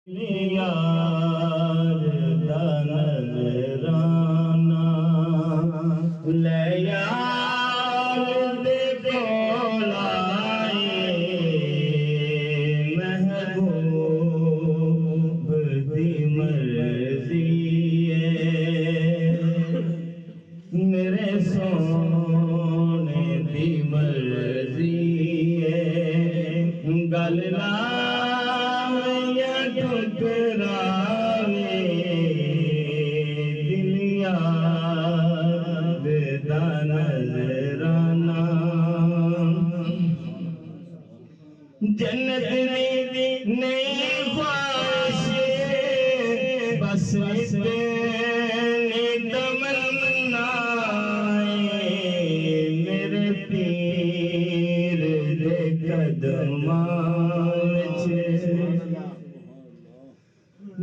यार दा नजराना ले यार दे कोल आए महबूब दी मर्जी मेरे सोने दी मर्जी गल ना ठुकरावे दिल यार दा नजराना जन्नत नहीं ख्वाहिश बस इतनी तमन्नाएं मेरे पीर दे कदमां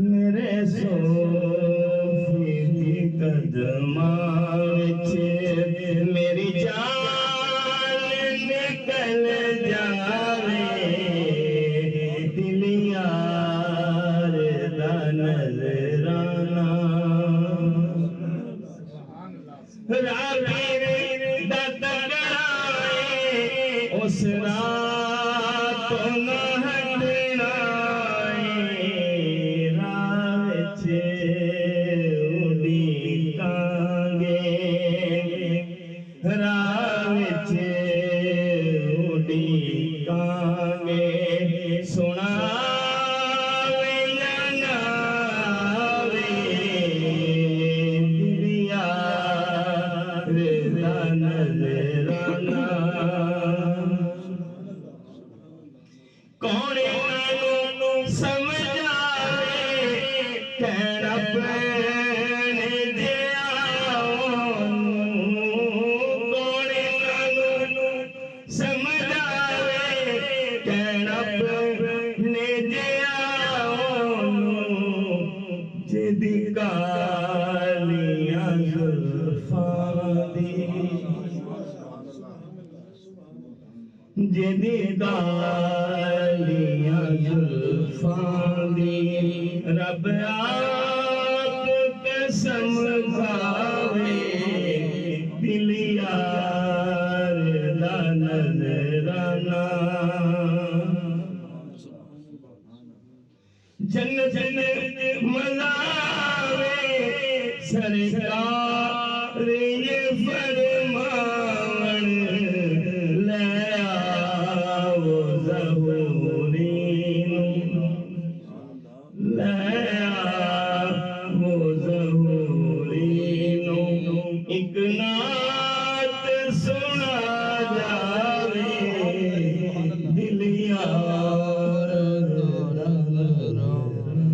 मेरे सोफी दी कदमां विच मेरी जान निकल जावे दिल यार दा नजराना रावीर दा तकड़ाए उस रात न हटना उड़ीकांगे सुना नजराना कौन समझावे कहना जिदी कालियां जुल्फां दी जिदी कालियां जुल्फां दी रब आप कसम खावे दिल यार दा नजराना जन्नत मज़ावे सरकार ये फरमान ले आओ ज़हूरीन ले आओ ज़हूरीन एक नात सुना